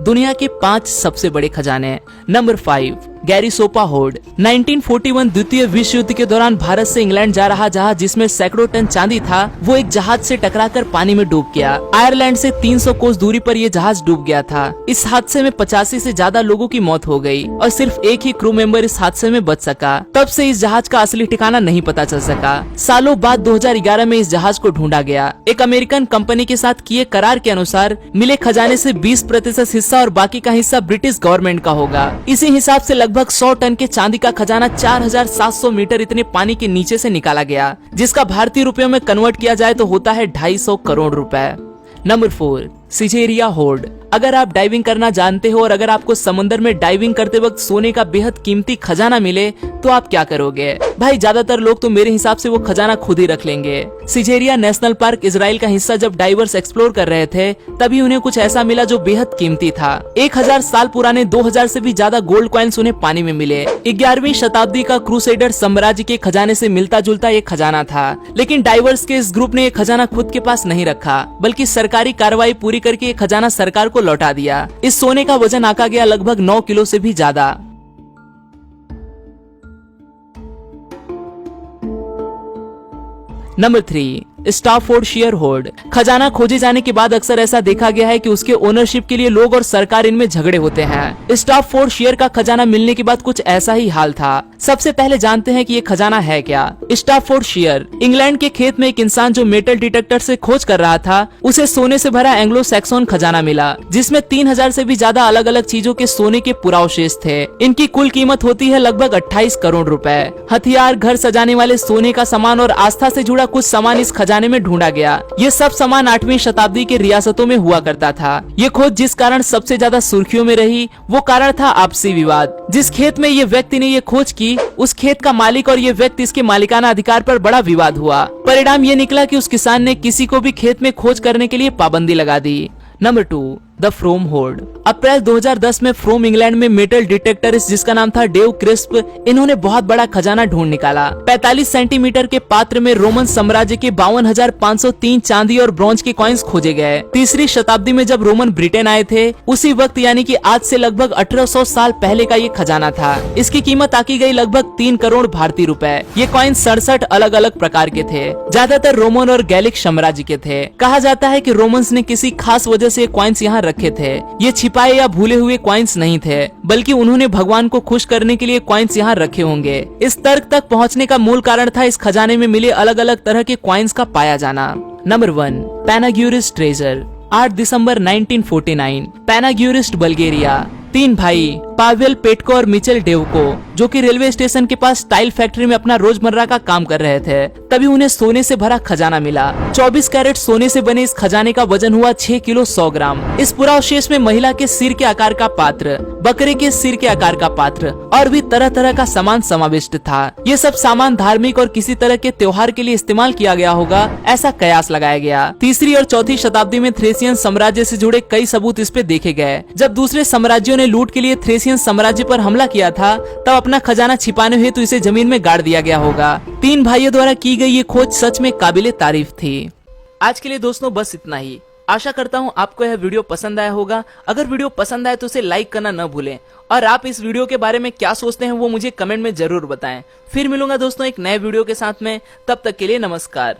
दुनिया के 5 सबसे बड़े खजाने। Number 5, गैरीसोपा horde. 1941 द्वितीय विश्व युद्ध के दौरान भारत से इंग्लैंड जा रहा जहाज जिसमें सैकड़ों टन चांदी था, वो एक जहाज से टकराकर पानी में डूब गया। आयरलैंड से 300 कोस दूरी पर यह जहाज डूब गया था। इस हादसे में 85 से ज्यादा लोगों की मौत हो गई और सिर्फ एक ही क्रू मेंबर इस हादसे में बच सका। तब से इस जहाज का असली ठिकाना नहीं पता चल सका। सालों बाद 2011 में इस जहाज को ढूंढा गया। एक अमेरिकन कंपनी के साथ किए करार के अनुसार मिले खजाने से 20% हिस्सा और बाकी का हिस्सा ब्रिटिश गवर्नमेंट का होगा। इसी हिसाब से लगभग 100 टन के चांदी का खजाना 4700 मीटर इतने पानी के नीचे से निकाला गया, जिसका भारतीय रुपयों में कन्वर्ट किया जाए तो होता है 250 करोड़ रुपए। Number 4, Caesarea hoard. अगर आप डाइविंग करना जानते हो और अगर आपको समुद्र में डाइविंग करते वक्त सोने का बेहद कीमती खजाना मिले तो आप क्या करोगे? भाई ज्यादातर लोग तो मेरे हिसाब से वो खजाना खुद ही रख लेंगे। सिजेरिया नेशनल पार्क इजराइल का हिस्सा जब डाइवर्स एक्सप्लोर कर रहे थे तभी उन्हें कुछ ऐसा मिला जो बेहद कीमती था। 1000 साल पुराने 2000 से भी ज्यादा गोल्ड कॉइन्स उन्हें पानी में मिले। 11वीं शताब्दी का क्रूसेडर साम्राज्य के खजाने से मिलता जुलता एक खजाना था, लेकिन डाइवर्स के इस ग्रुप ने ये खजाना खुद के पास नहीं रखा, बल्कि सरकारी कार्रवाई पूरी करके ये खजाना सरकार को लौटा दिया। इस सोने का वजन आंका गया लगभग 9 किलो से भी ज्यादा। Number 3, Staffordshire hoard. खजाना खोजे जाने के बाद अक्सर ऐसा देखा गया है कि उसके ओनरशिप के लिए लोग और सरकार इनमें झगड़े होते हैं। स्टाफोर्डशायर का खजाना मिलने के बाद कुछ ऐसा ही हाल था। सबसे पहले जानते हैं कि ये खजाना है क्या। स्टाफोर्डशायर इंग्लैंड के खेत में एक इंसान जो मेटल डिटेक्टर से खोज कर रहा था, उसे सोने से भरा एंग्लो सैक्सन खजाना मिला, जिसमें 3000 से भी ज्यादा अलग अलग चीजों के सोने के पुरावशेष थे। इनकी कुल कीमत होती है लगभग 28 करोड़ रुपए। हथियार, घर सजाने वाले सोने का सामान और आस्था से जुड़ा कुछ सामान इस खजाने में ढूंढा गया। ये सब सामान 8वीं शताब्दी के रियासतों में हुआ करता था। ये खोज जिस कारण सबसे ज्यादा सुर्खियों में रही वो कारण था आपसी विवाद। जिस खेत में ये व्यक्ति ने ये खोज की, उस खेत का मालिक और ये व्यक्ति इसके मालिकाना अधिकार पर बड़ा विवाद हुआ। परिणाम ये निकला कि उस किसान ने किसी को भी खेत में खोज करने के लिए पाबंदी लगा दी। Number 2, the Frome hoard. April 2010 में फ्रोम इंग्लैंड में मेटल डिटेक्टरिस्ट जिसका नाम था डेव क्रिस्प, इन्होंने बहुत बड़ा खजाना ढूंढ निकाला। 45 सेंटीमीटर के पात्र में रोमन साम्राज्य के 52,503 चांदी और ब्रॉन्ज के कॉइन्स खोजे गए। 3री शताब्दी में जब रोमन ब्रिटेन आए थे, उसी वक्त यानी कि आज से लगभग 1800 साल पहले का ये खजाना था। इसकी कीमत आकी गई लगभग 3 करोड़ भारतीय रुपए। ये कॉइन 67 अलग अलग प्रकार के थे, ज्यादातर रोमन और गैलिक साम्राज्य के थे। कहा जाता है कि रोमन्स ने किसी खास वजह से कॉइन्स यहाँ रखे थे। ये छिपाए या भूले हुए कॉइन्स नहीं थे, बल्कि उन्होंने भगवान को खुश करने के लिए कॉइन्स यहाँ रखे होंगे। इस तर्क तक पहुँचने का मूल कारण था इस खजाने में मिले अलग अलग तरह के कॉइन्स का पाया जाना। Number 1, Panagyurishte treasure. 8 दिसंबर 1949 पैनाग्यूरिस्ट बल्गेरिया। 3 भाई पावेल पेटको और मिचेल डेवको, जो कि रेलवे स्टेशन के पास टाइल फैक्ट्री में अपना रोजमर्रा का काम कर रहे थे, तभी उन्हें सोने से भरा खजाना मिला। 24 कैरेट सोने से बने इस खजाने का वजन हुआ 6 किलो 100 ग्राम। इस पुरावशेष में महिला के सिर के आकार का पात्र, बकरे के सिर के आकार का पात्र और भी तरह तरह का सामान समाविष्ट था। ये सब सामान धार्मिक और किसी तरह के त्योहार के लिए इस्तेमाल किया गया होगा, ऐसा कयास लगाया गया। 3री और 4थी शताब्दी में थ्रेसियन साम्राज्य से जुड़े कई सबूत इस पे देखे गए। जब दूसरे साम्राज्यों ने लूट के लिए थ्रेसियन साम्राज्य पर हमला किया था, तब अपना खजाना छिपाने हेतु इसे जमीन में गाड़ दिया गया होगा। 3 भाइयों द्वारा की गई ये खोज सच में काबिले तारीफ थी। आज के लिए दोस्तों बस इतना ही। आशा करता हूँ आपको यह वीडियो पसंद आया होगा। अगर वीडियो पसंद आए तो उसे लाइक करना न भूलें और आप इस वीडियो के बारे में क्या सोचते हैं वो मुझे कमेंट में जरूर बताएं। फिर मिलूंगा दोस्तों एक नए वीडियो के साथ में, तब तक के लिए नमस्कार।